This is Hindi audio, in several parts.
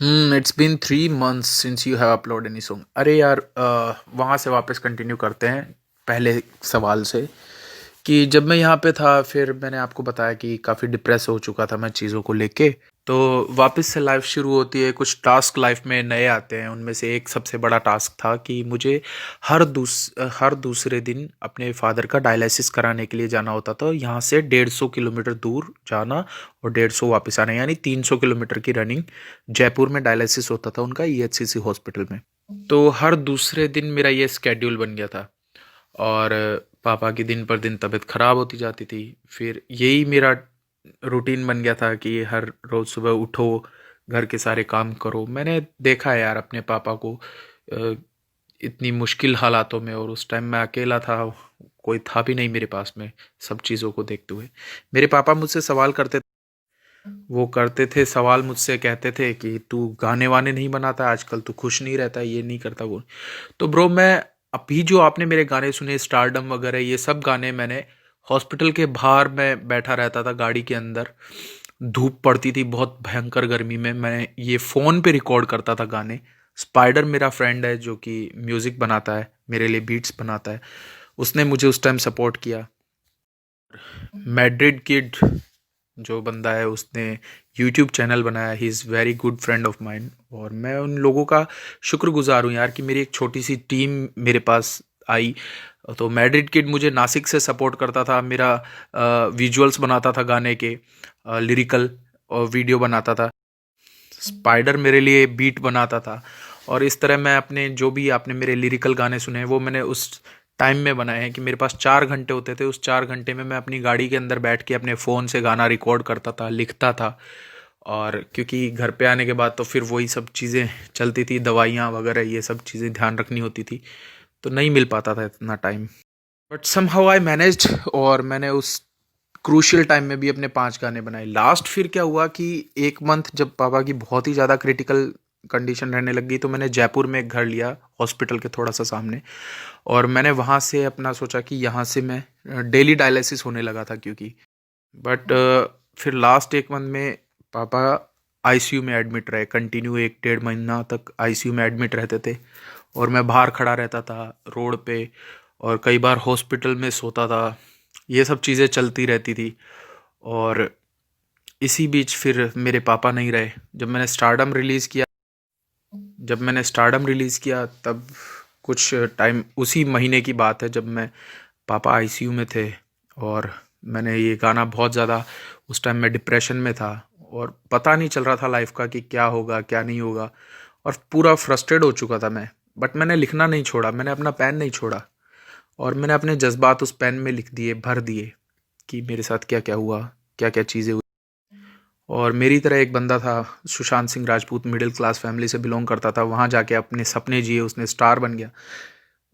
It's been 3 months since you have upload any song. अरे यार, वहाँ से वापस कंटिन्यू करते हैं पहले सवाल से कि जब मैं यहाँ पे था फिर मैंने आपको बताया कि काफ़ी डिप्रेस हो चुका था मैं चीज़ों को लेके। तो वापस से लाइफ शुरू होती है, कुछ टास्क लाइफ में नए आते हैं। उनमें से एक सबसे बड़ा टास्क था कि मुझे हर दूसरे दिन अपने फादर का डायलिसिस कराने के लिए जाना होता था। यहाँ से 150 किलोमीटर दूर जाना और 150 वापस आना, यानी 300 किलोमीटर की रनिंग। जयपुर में डायलिसिस होता था उनका, ईएचसीसी हॉस्पिटल में। तो हर दूसरे दिन मेरा ये स्केड्यूल बन गया था और पापा की दिन पर दिन तबीयत ख़राब होती जाती थी। फिर यही मेरा रूटीन बन गया था कि हर रोज़ सुबह उठो, घर के सारे काम करो। मैंने देखा है यार अपने पापा को अ, इतनी मुश्किल हालातों में, और उस टाइम मैं अकेला था, कोई था भी नहीं मेरे पास में सब चीज़ों को देखते हुए। मेरे पापा मुझसे सवाल करते वो करते थे सवाल मुझसे, कहते थे कि तू गाने वाने नहीं बनाता आजकल, तू खुश नहीं रहता, ये नहीं करता वो। तो ब्रो, मैं अभी जो आपने मेरे गाने सुने स्टारडम वगैरह, ये सब गाने मैंने हॉस्पिटल के बाहर में बैठा रहता था गाड़ी के अंदर। धूप पड़ती थी बहुत भयंकर गर्मी में, मैं ये फ़ोन पे रिकॉर्ड करता था गाने। स्पाइडर मेरा फ्रेंड है जो कि म्यूज़िक बनाता है, मेरे लिए बीट्स बनाता है, उसने मुझे उस टाइम सपोर्ट किया। मैड्रिड किड जो बंदा है उसने यूट्यूब चैनल बनाया, he is very good friend of mine. और मैं उन लोगों का शुक्रगुजार हूँ यार कि मेरी एक छोटी सी टीम मेरे पास आई। तो मैड्रिड किड मुझे नासिक से सपोर्ट करता था, मेरा विजुअल्स बनाता था गाने के, लिरिकल और वीडियो बनाता था। स्पाइडर मेरे लिए बीट बनाता था। और इस तरह मैं अपने जो भी आपने मेरे लिरिकल गाने सुने हैं वो मैंने उस टाइम में बनाए हैं कि मेरे पास 4 घंटे होते थे। उस 4 घंटे में मैं अपनी गाड़ी के अंदर बैठ के अपने फ़ोन से गाना रिकॉर्ड करता था, लिखता था। और क्योंकि घर पे आने के बाद तो फिर वही सब चीज़ें चलती थी, दवाइयाँ वगैरह ये सब चीज़ें ध्यान रखनी होती थी, तो नहीं मिल पाता था इतना time. But somehow I managed, और मैंने उस क्रूशियल टाइम में भी अपने 5 गाने बनाए। लास्ट फिर क्या हुआ कि एक मंथ जब पापा की बहुत ही ज़्यादा क्रिटिकल कंडीशन रहने लग गई, तो मैंने जयपुर में एक घर लिया हॉस्पिटल के थोड़ा सा सामने। और मैंने वहाँ से अपना सोचा कि यहाँ से मैं डेली डायलिसिस होने लगा था क्योंकि। बट फिर लास्ट एक मंथ में पापा आईसीयू में एडमिट रहे, कंटिन्यू 1 डेढ़ महीना तक आईसीयू में एडमिट रहते थे। और मैं बाहर खड़ा रहता था रोड पे, और कई बार हॉस्पिटल में सोता था। ये सब चीज़ें चलती रहती थी। और इसी बीच फिर मेरे पापा नहीं रहे। जब मैंने स्टारडम रिलीज़ किया तब कुछ टाइम, उसी महीने की बात है जब मैं पापा आईसीयू में थे। और मैंने ये गाना बहुत ज़्यादा, उस टाइम मैं डिप्रेशन में था और पता नहीं चल रहा था लाइफ का कि क्या होगा क्या नहीं होगा, और पूरा फ्रस्ट्रेट हो चुका था मैं। बट मैंने लिखना नहीं छोड़ा, मैंने अपना पेन नहीं छोड़ा, और मैंने अपने जज्बात उस पेन में लिख दिए, भर दिए कि मेरे साथ क्या क्या हुआ, क्या क्या चीज़ें हुई। और मेरी तरह एक बंदा था, Sushant Singh Rajput, middle class family से बिलोंग करता था, वहाँ जाके अपने सपने जिए, उसने स्टार बन गया।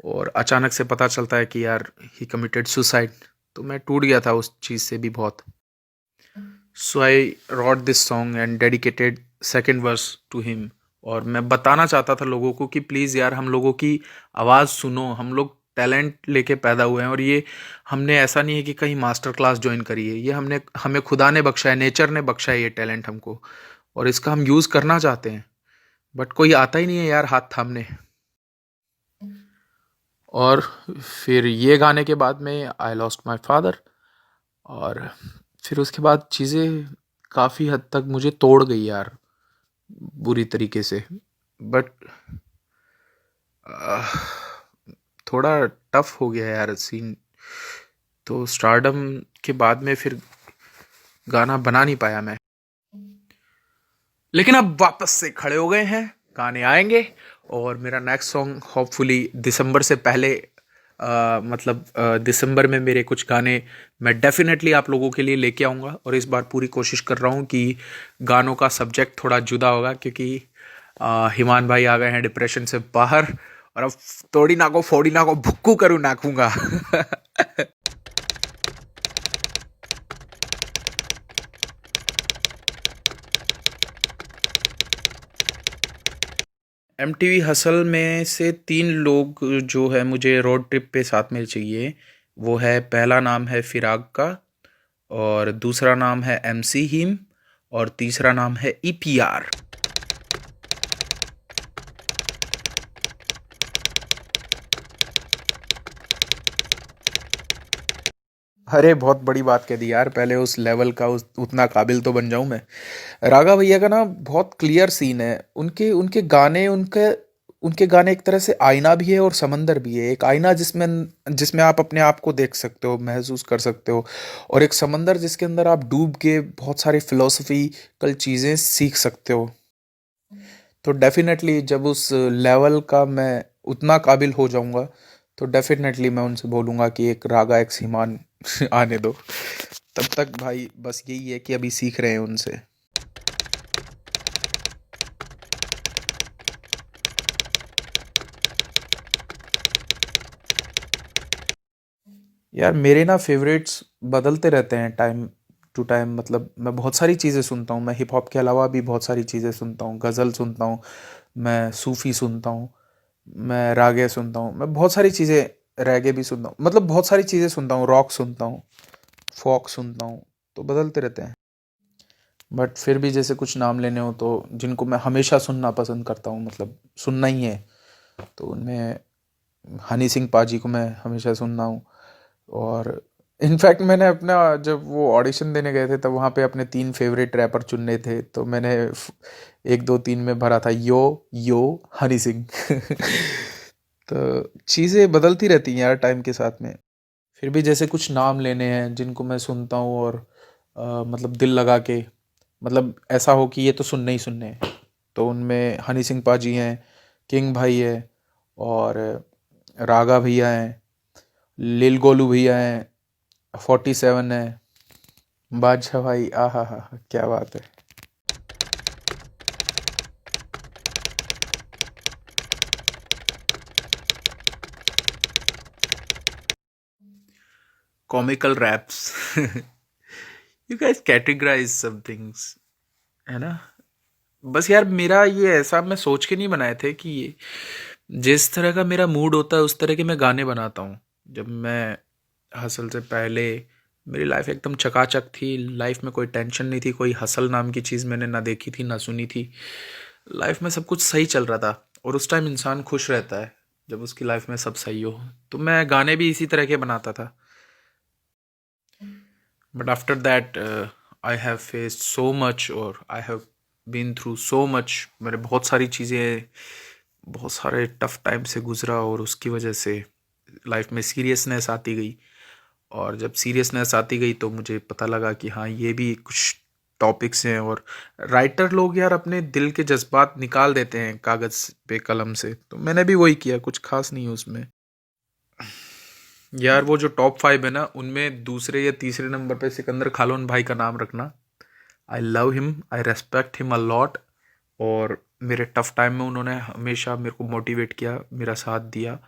और अचानक से पता चलता है कि यार ही कमिटेड सुसाइड। तो मैं टूट गया था उस चीज़ से भी बहुत। So I wrote this song and dedicated second verse to him. और मैं बताना चाहता था लोगों को कि प्लीज़ यार, हम लोगों की आवाज़ सुनो, हम लोग टैलेंट लेके पैदा हुए हैं। और ये हमने, ऐसा नहीं है कि कहीं मास्टर क्लास ज्वाइन करी है, ये हमें खुदा ने बख्शा है, नेचर ने बख्शा है ये टैलेंट हमको, और इसका हम यूज़ करना चाहते हैं। बट कोई आता ही नहीं है यार हाथ थामने। और फिर ये गाने के बाद में आई लॉस्ट माई फादर। और फिर उसके बाद चीज़ें काफ़ी हद तक मुझे तोड़ गई यार, बुरी तरीके से। बट थोड़ा टफ हो गया यार सीन। तो स्टारडम के बाद में फिर गाना बना नहीं पाया मैं। लेकिन अब वापस से खड़े हो गए हैं, गाने आएंगे। और मेरा नेक्स्ट सॉन्ग होपफुली दिसंबर से पहले, दिसंबर में मेरे कुछ गाने मैं डेफिनेटली आप लोगों के लिए लेके आऊँगा। और इस बार पूरी कोशिश कर रहा हूँ कि गानों का सब्जेक्ट थोड़ा जुदा होगा, क्योंकि हिमान भाई आ गए हैं डिप्रेशन से बाहर। और अब तोड़ी ना को फोड़ी ना को भुक्कू करूँ नाखूंगा। MTV हसल में से 3 लोग जो है मुझे रोड ट्रिप पे साथ में चाहिए। वो है, पहला नाम है फिराग का, और दूसरा नाम है MC हिम, और तीसरा नाम है EPR। अरे बहुत बड़ी बात कह दी यार, पहले उस लेवल का उस उतना काबिल तो बन जाऊं मैं। रागा भैया का ना बहुत क्लियर सीन है, उनके उनके गाने, उनके उनके गाने एक तरह से आईना भी है और समंदर भी है। एक आईना जिसमें जिसमें आप अपने आप को देख सकते हो, महसूस कर सकते हो, और एक समंदर जिसके अंदर आप डूब के बहुत सारी फिलोसफिकल चीज़ें सीख सकते हो। तो डेफिनेटली जब उस लेवल का मैं उतना काबिल हो जाऊंगा, तो डेफिनेटली मैं उनसे बोलूँगा कि एक रागा एक सीमान आने दो। तब तक भाई बस यही है कि अभी सीख रहे हैं उनसे। यार मेरे ना फेवरेट्स बदलते रहते हैं टाइम टू टाइम। मतलब मैं बहुत सारी चीज़ें सुनता हूँ, मैं हिप हॉप के अलावा भी बहुत सारी चीज़ें सुनता हूँ, गज़ल सुनता हूँ, मैं सूफ़ी सुनता हूँ, मैं रागे सुनता हूँ, मैं बहुत सारी चीज़ें, रैगे भी सुनता हूँ, मतलब बहुत सारी चीज़ें सुनता हूँ, रॉक सुनता हूँ, फोक सुनता हूँ। तो बदलते रहते हैं। बट फिर भी जैसे कुछ नाम लेने हो तो जिनको मैं हमेशा सुनना पसंद करता हूँ, मतलब सुनना ही है, तो उनमें हनी सिंह पाजी को मैं हमेशा सुनना हूँ। और इनफैक्ट मैंने अपना, जब वो ऑडिशन देने गए थे तब वहाँ पे अपने 3 फेवरेट रैपर चुनने थे, तो मैंने 1 2 3 में भरा था यो, यो, हनी सिंह। तो चीज़ें बदलती रहती हैं यार टाइम के साथ में। फिर भी जैसे कुछ नाम लेने हैं जिनको मैं सुनता हूँ और मतलब दिल लगा के, मतलब ऐसा हो कि ये तो सुनने ही सुनने हैं, तो उनमें हनी सिंह पाजी हैं, किंग भाई है, और रागा भैया हैं, लिल गोलू भैया हैं, 47 है, बादशाह भाई, आ हा क्या बात है। Comical raps. You guys categorize some things, है ना। बस यार मेरा ये ऐसा मैं सोच के नहीं बनाए थे कि ये जिस तरह का मेरा मूड होता है उस तरह के मैं गाने बनाता हूँ। जब मैं हसल से पहले मेरी लाइफ एकदम चकाचक थी, लाइफ में कोई टेंशन नहीं थी, कोई हसल नाम की चीज़ मैंने ना देखी थी ना सुनी थी। लाइफ में सब कुछ सही चल रहा था, और उस टाइम इंसान खुश रहता है जब उसकी लाइफ में सब सही हो। तो मैं गाने भी इसी तरह के बनाता था। But after that I have faced so much, और I have been through so much. मेरे बहुत सारी चीज़ें, बहुत सारे टफ टाइम से गुजरा, और उसकी वजह से लाइफ में सीरियसनेस आती गई। और जब सीरियसनेस आती गई तो मुझे पता लगा कि हाँ, ये भी कुछ टॉपिक्स हैं। और राइटर लोग यार अपने दिल के जज्बात निकाल देते हैं कागज़ पे कलम से, तो मैंने भी वही किया, कुछ खास नहीं है उसमें। यार वो जो टॉप 5 है ना, उनमें दूसरे या तीसरे नंबर पे सिकंदर खालून भाई का नाम रखना। I love him, I respect him a lot. और मेरे टफ टाइम में उन्होंने हमेशा मेरे को मोटिवेट किया, मेरा साथ दिया,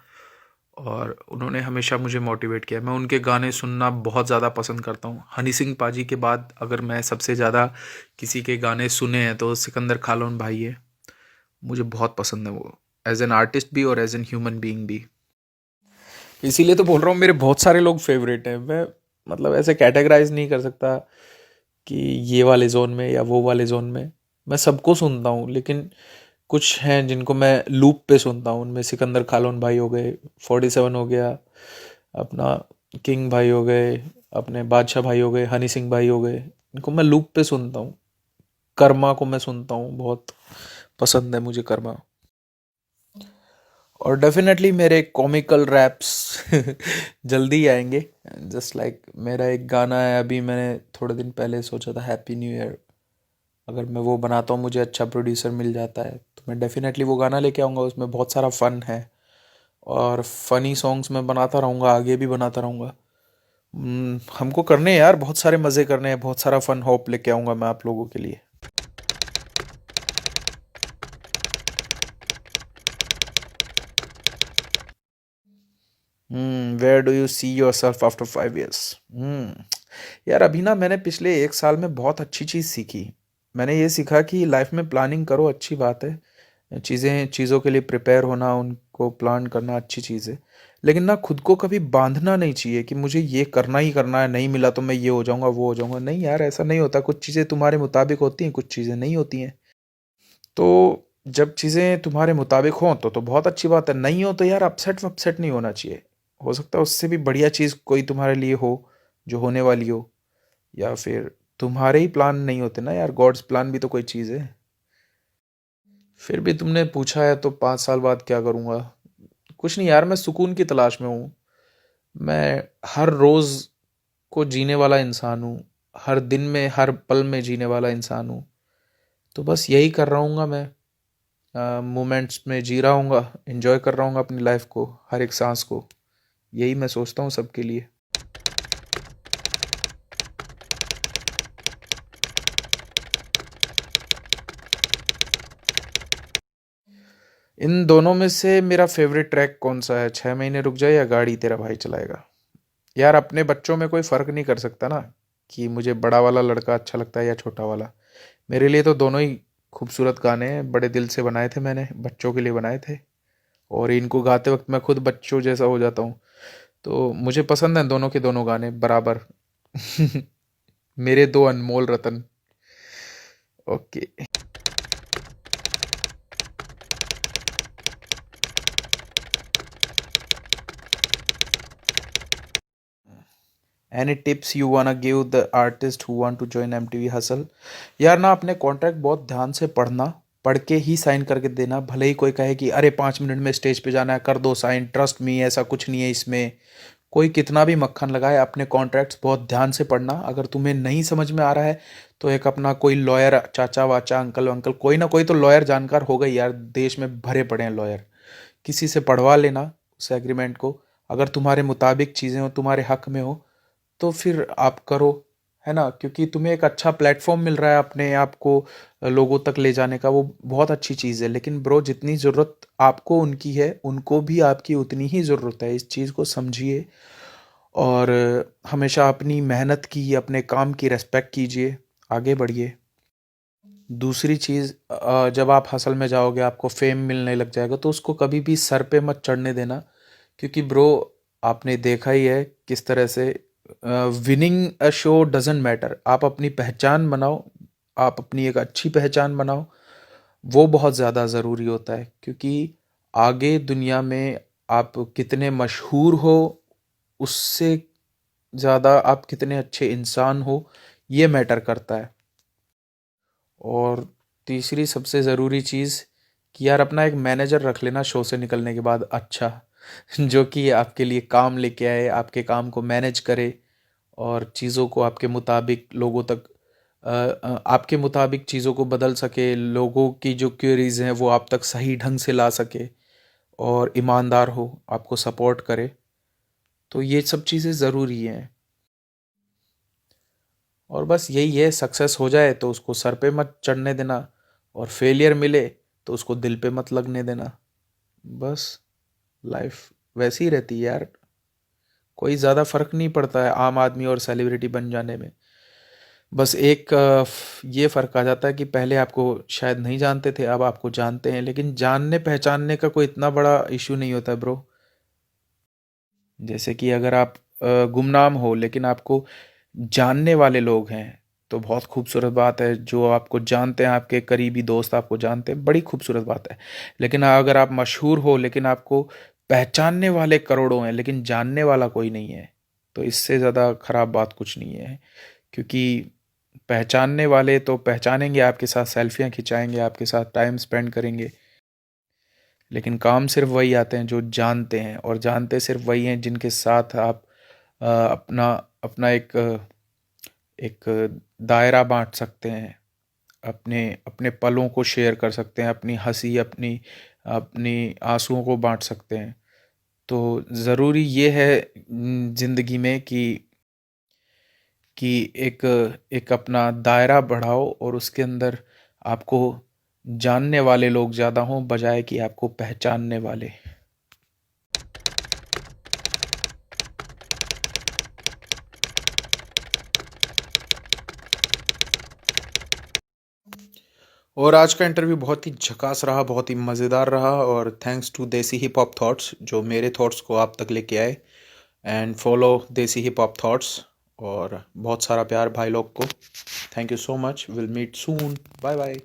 और उन्होंने हमेशा मुझे मोटिवेट किया। मैं उनके गाने सुनना बहुत ज़्यादा पसंद करता हूँ। हनी सिंह पाजी के बाद अगर मैं सबसे ज़्यादा किसी के गाने सुने हैं तो सिकंदर खालून भाई है। मुझे बहुत पसंद है वो, एज एन आर्टिस्ट भी और एज एन ह्यूमन बीइंग भी। इसीलिए तो बोल रहा हूँ मेरे बहुत सारे लोग फेवरेट हैं। मैं मतलब ऐसे कैटेगराइज नहीं कर सकता कि ये वाले जोन में या वो वाले जोन में। मैं सबको सुनता हूँ, लेकिन कुछ हैं जिनको मैं लूप पे सुनता हूँ। उनमें सिकंदर खालून भाई हो गए, 47 हो गया, अपना किंग भाई हो गए, अपने बादशाह भाई हो गए, हनी सिंह भाई हो गए। इनको मैं लूप पे सुनता हूँ। कर्मा को मैं सुनता हूँ, बहुत पसंद है मुझे कर्मा। और डेफिनेटली मेरे कॉमिकल रैप्स जल्दी आएंगे। जस्ट लाइक मेरा एक गाना है, अभी मैंने थोड़े दिन पहले सोचा था, हैप्पी न्यू ईयर। अगर मैं वो बनाता हूँ, मुझे अच्छा प्रोड्यूसर मिल जाता है, तो मैं डेफिनेटली वो गाना लेके आऊँगा। उसमें बहुत सारा फ़न है, और फनी सॉन्ग्स मैं बनाता रहूँगा, आगे भी बनाता रहूँगा। हमको करने हैं यार, बहुत सारे मज़े करने हैं, बहुत सारा फन होप लेके आऊँगा मैं आप लोगों के लिए। Where do you see yourself after 5 years? यार अभी ना मैंने पिछले 1 साल में बहुत अच्छी चीज़ सीखी। मैंने ये सीखा कि लाइफ में प्लानिंग करो, अच्छी बात है। चीज़ों के लिए प्रिपेयर होना, उनको प्लान करना अच्छी चीज़ है। लेकिन ना खुद को कभी बांधना नहीं चाहिए कि मुझे ये करना ही करना है, नहीं मिला तो मैं ये हो जाऊंगा, वो हो जाऊंगा। नहीं यार, ऐसा नहीं होता। कुछ चीज़ें तुम्हारे मुताबिक होती हैं, कुछ चीज़ें नहीं होती हैं। तो जब चीज़ें तुम्हारे मुताबिक हों तो बहुत अच्छी बात है। नहीं हो तो यार अपसेट वपसेट नहीं होना चाहिए। हो सकता है उससे भी बढ़िया चीज़ कोई तुम्हारे लिए हो, जो होने वाली हो, या फिर तुम्हारे ही प्लान नहीं होते ना यार, गॉड्स प्लान भी तो कोई चीज़ है। फिर भी तुमने पूछा है तो 5 साल बाद क्या करूँगा? कुछ नहीं यार, मैं सुकून की तलाश में हूँ। मैं हर रोज़ को जीने वाला इंसान हूँ, हर दिन में हर पल में जीने वाला इंसान हूँ। तो बस यही कर रहा हूँगा मैं, मोमेंट्स में जी रहा हूँगा, एंजॉय कर रहा हूँगा अपनी लाइफ को, हर एक सांस को। यही मैं सोचता हूँ सबके लिए। इन दोनों में से मेरा फेवरेट ट्रैक कौन सा है, 6 महीने रुक जाए या गाड़ी तेरा भाई चलाएगा? यार अपने बच्चों में कोई फ़र्क नहीं कर सकता ना, कि मुझे बड़ा वाला लड़का अच्छा लगता है या छोटा वाला। मेरे लिए तो दोनों ही खूबसूरत गाने हैं, बड़े दिल से बनाए थे मैंने, बच्चों के लिए बनाए थे। और इनको गाते वक्त मैं खुद बच्चों जैसा हो जाता हूँ। तो मुझे पसंद हैं दोनों के दोनों गाने बराबर। मेरे दो अनमोल रतन। Okay. Any tips you wanna give the artist who want to join MTV hustle? यार ना, अपने कॉन्ट्रैक्ट बहुत ध्यान से पढ़ना, पढ़ के ही साइन करके देना। भले ही कोई कहे कि अरे 5 मिनट में स्टेज पे जाना है, कर दो साइन, ट्रस्ट मी ऐसा कुछ नहीं है इसमें। कोई कितना भी मक्खन लगाए, अपने कॉन्ट्रैक्ट्स बहुत ध्यान से पढ़ना। अगर तुम्हें नहीं समझ में आ रहा है तो एक अपना कोई लॉयर, चाचा वाचा, अंकल वंकल, कोई ना कोई तो लॉयर जानकार होगा ही यार, देश में भरे पड़े हैं लॉयर। किसी से पढ़वा लेना उस एग्रीमेंट को। अगर तुम्हारे मुताबिक चीज़ें हो, तुम्हारे हक में हो, तो फिर आप करो, है ना? क्योंकि तुम्हें एक अच्छा प्लेटफॉर्म मिल रहा है अपने आप को लोगों तक ले जाने का, वो बहुत अच्छी चीज़ है। लेकिन ब्रो, जितनी ज़रूरत आपको उनकी है, उनको भी आपकी उतनी ही ज़रूरत है। इस चीज़ को समझिए। और हमेशा अपनी मेहनत की, अपने काम की रिस्पेक्ट कीजिए, आगे बढ़िए। दूसरी चीज़, जब आप हसल में जाओगे, आपको फेम मिलने लग जाएगा, तो उसको कभी भी सर पे मत चढ़ने देना। क्योंकि ब्रो, आपने देखा ही है किस तरह से winning a show doesn't matter. आप अपनी पहचान बनाओ, आप अपनी एक अच्छी पहचान बनाओ, वो बहुत ज़्यादा ज़रूरी होता है। क्योंकि आगे दुनिया में आप कितने मशहूर हो, उससे ज़्यादा आप कितने अच्छे इंसान हो, ये मैटर करता है। और तीसरी सबसे ज़रूरी चीज़, कि यार अपना एक मैनेजर रख लेना शो से निकलने के बाद, अच्छा, जो कि आपके लिए काम लेके आए, आपके काम को मैनेज करे, और चीज़ों को आपके मुताबिक लोगों तक, आपके मुताबिक चीज़ों को बदल सके, लोगों की जो क्वेरीज हैं वो आप तक सही ढंग से ला सके, और ईमानदार हो, आपको सपोर्ट करे। तो ये सब चीज़ें ज़रूरी हैं। और बस यही है, सक्सेस हो जाए तो उसको सर पे मत चढ़ने देना, और फेलियर मिले तो उसको दिल पे मत लगने देना। बस लाइफ वैसी ही रहती है यार, कोई ज़्यादा फ़र्क नहीं पड़ता है आम आदमी और सेलिब्रिटी बन जाने में। बस एक ये फ़र्क आ जाता है कि पहले आपको शायद नहीं जानते थे, अब आपको जानते हैं। लेकिन जानने पहचानने का कोई इतना बड़ा इशू नहीं होता ब्रो। जैसे कि अगर आप गुमनाम हो लेकिन आपको जानने वाले लोग हैं, तो बहुत खूबसूरत बात है। जो आपको जानते हैं, आपके करीबी दोस्त आपको जानते हैं, बड़ी खूबसूरत बात है। लेकिन अगर आप मशहूर हो लेकिन आपको पहचानने वाले करोड़ों हैं लेकिन जानने वाला कोई नहीं है, तो इससे ज़्यादा ख़राब बात कुछ नहीं है। क्योंकि पहचानने वाले तो पहचानेंगे, आपके साथ सेल्फियाँ खिंचाएंगे, आपके साथ टाइम स्पेंड करेंगे। लेकिन काम सिर्फ वही आते हैं जो जानते हैं, और जानते सिर्फ वही हैं जिनके साथ आप अपना अपना एक दायरा बांट सकते हैं, अपने अपने पलों को शेयर कर सकते हैं, अपनी हंसी, अपनी अपनी आंसुओं को बांट सकते हैं। तो ज़रूरी ये है ज़िंदगी में कि एक एक अपना दायरा बढ़ाओ, और उसके अंदर आपको जानने वाले लोग ज़्यादा हों बजाय कि आपको पहचानने वाले। और आज का इंटरव्यू बहुत ही झकास रहा, बहुत ही मज़ेदार रहा, और thanks to Desi hip hop thoughts जो मेरे थॉट्स को आप तक लेके आए। And follow Desi hip hop thoughts, और बहुत सारा प्यार भाई लोग को। Thank you so much, will meet soon, bye bye.